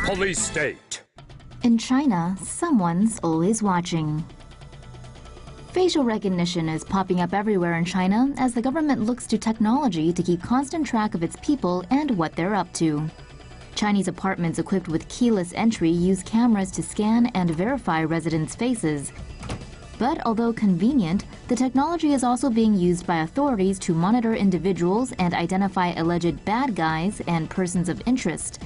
Police state. In China, someone's always watching. Facial recognition is popping up everywhere in China as the government looks to technology to keep constant track of its people and what they're up to. Chinese apartments equipped with keyless entry use cameras to scan and verify residents' faces. But although convenient, the technology is also being used by authorities to monitor individuals and identify alleged bad guys and persons of interest.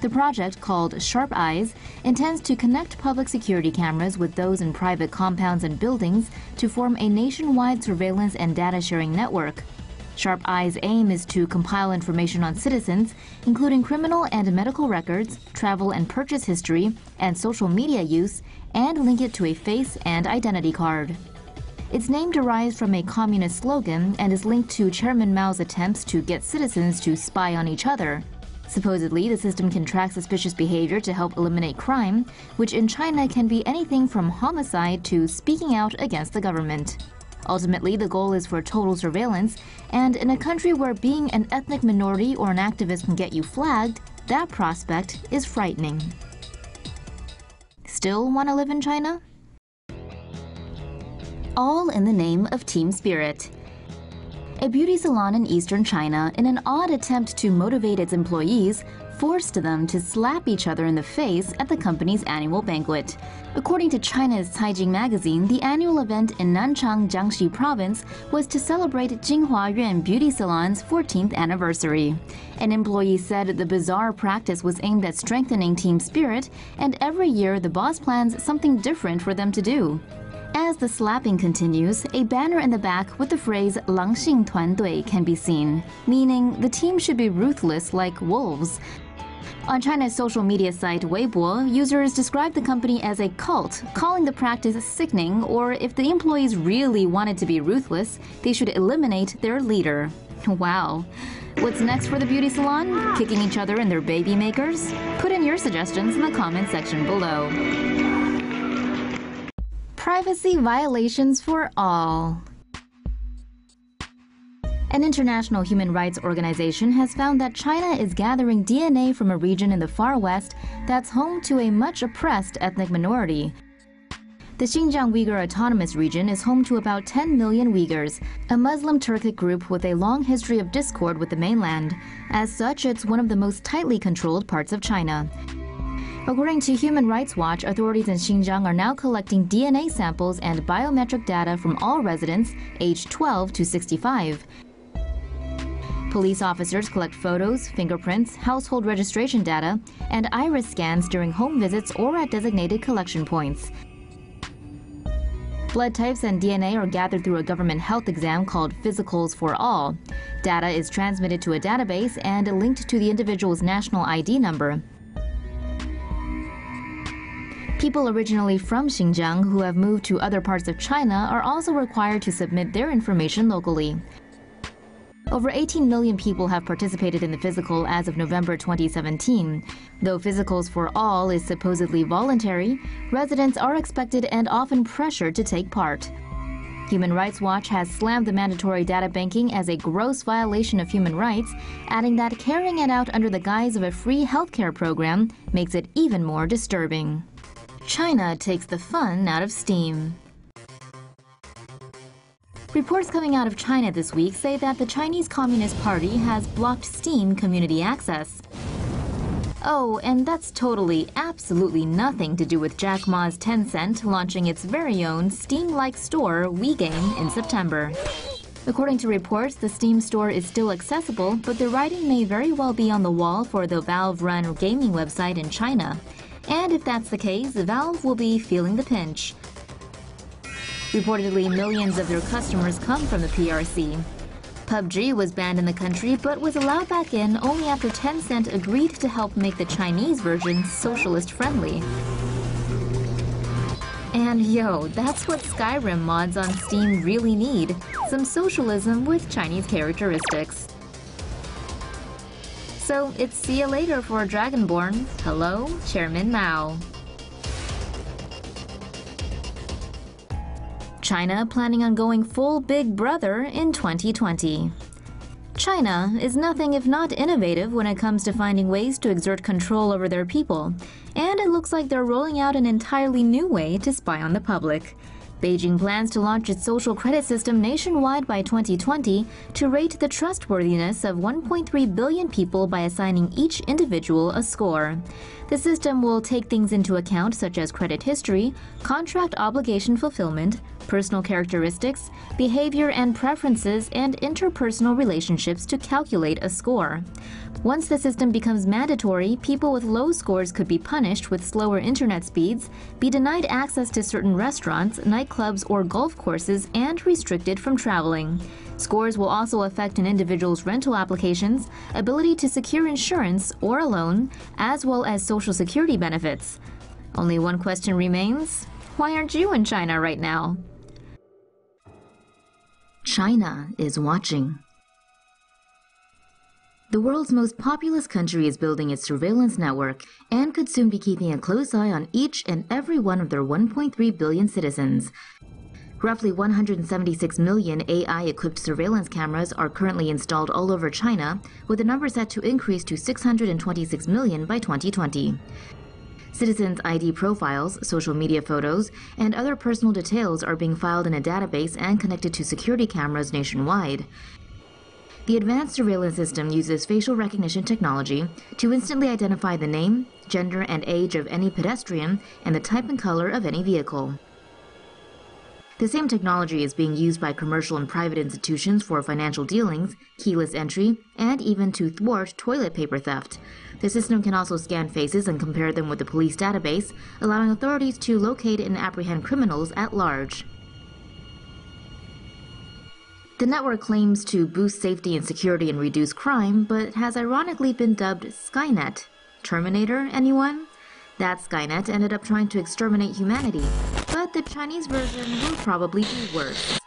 The project, called Sharp Eyes, intends to connect public security cameras with those in private compounds and buildings to form a nationwide surveillance and data sharing network. Sharp Eyes' aim is to compile information on citizens, including criminal and medical records, travel and purchase history, and social media use, and link it to a face and identity card. Its name derives from a communist slogan and is linked to Chairman Mao's attempts to get citizens to spy on each other. Supposedly, the system can track suspicious behavior to help eliminate crime, which in China can be anything from homicide to speaking out against the government. Ultimately, the goal is for total surveillance, and in a country where being an ethnic minority or an activist can get you flagged, that prospect is frightening. Still want to live in China? All in the name of team spirit. A beauty salon in eastern China, in an odd attempt to motivate its employees, forced them to slap each other in the face at the company's annual banquet. According to China's Caijing magazine, the annual event in Nanchang, Jiangxi province was to celebrate Jinhua Yuan Beauty Salon's 14th anniversary. An employee said the bizarre practice was aimed at strengthening team spirit, and every year the boss plans something different for them to do. As the slapping continues, a banner in the back with the phrase 狼性团队 can be seen, meaning the team should be ruthless like wolves. On China's social media site Weibo, users describe the company as a cult, calling the practice sickening, or if the employees really wanted to be ruthless, they should eliminate their leader. Wow. What's next for the beauty salon? Kicking each other in their baby makers? Put in your suggestions in the comment section below. Privacy violations for all. An international human rights organization has found that China is gathering DNA from a region in the far west that's home to a much oppressed ethnic minority. The Xinjiang Uyghur Autonomous Region is home to about 10 million Uyghurs, a Muslim Turkic group with a long history of discord with the mainland. As such, it's one of the most tightly controlled parts of China. According to Human Rights Watch, authorities in Xinjiang are now collecting DNA samples and biometric data from all residents aged 12 to 65. Police officers collect photos, fingerprints, household registration data, and iris scans during home visits or at designated collection points. Blood types and DNA are gathered through a government health exam called Physicals for All. Data is transmitted to a database and linked to the individual's national ID number. People originally from Xinjiang who have moved to other parts of China are also required to submit their information locally. Over 18 million people have participated in the physical as of November 2017. Though Physicals for All is supposedly voluntary, residents are expected and often pressured to take part. Human Rights Watch has slammed the mandatory data banking as a gross violation of human rights, adding that carrying it out under the guise of a free healthcare program makes it even more disturbing. China takes the fun out of Steam. Reports coming out of China this week say that the Chinese Communist Party has blocked Steam community access. Oh, and that's totally, absolutely nothing to do with Jack Ma's Tencent launching its very own Steam-like store, WeGame, in September. According to reports, the Steam store is still accessible, but the writing may very well be on the wall for the Valve-run gaming website in China. And if that's the case, Valve will be feeling the pinch. Reportedly, millions of their customers come from the PRC. PUBG was banned in the country, but was allowed back in only after Tencent agreed to help make the Chinese version socialist-friendly. And yo, that's what Skyrim mods on Steam really need. Some socialism with Chinese characteristics. So it's see you later for Dragonborn. Hello, Chairman Mao. China planning on going full Big Brother in 2020. China is nothing if not innovative when it comes to finding ways to exert control over their people, and it looks like they're rolling out an entirely new way to spy on the public. Beijing plans to launch its social credit system nationwide by 2020 to rate the trustworthiness of 1.3 billion people by assigning each individual a score. The system will take things into account such as credit history, contract obligation fulfillment, personal characteristics, behavior and preferences, and interpersonal relationships to calculate a score. Once the system becomes mandatory, people with low scores could be punished with slower internet speeds, be denied access to certain restaurants, nightclubs, or golf courses, and restricted from traveling. Scores will also affect an individual's rental applications, ability to secure insurance or a loan, as well as Social Security benefits. Only one question remains: why aren't you in China right now? China is watching. The world's most populous country is building its surveillance network and could soon be keeping a close eye on each and every one of their 1.3 billion citizens. Roughly 176 million AI-equipped surveillance cameras are currently installed all over China, with the number set to increase to 626 million by 2020. Citizens' ID profiles, social media photos, and other personal details are being filed in a database and connected to security cameras nationwide. The advanced surveillance system uses facial recognition technology to instantly identify the name, gender, and age of any pedestrian and the type and color of any vehicle. The same technology is being used by commercial and private institutions for financial dealings, keyless entry, and even to thwart toilet paper theft. The system can also scan faces and compare them with the police database, allowing authorities to locate and apprehend criminals at large. The network claims to boost safety and security and reduce crime, but has ironically been dubbed Skynet. Terminator, anyone? That Skynet ended up trying to exterminate humanity, but the Chinese version will probably be worse.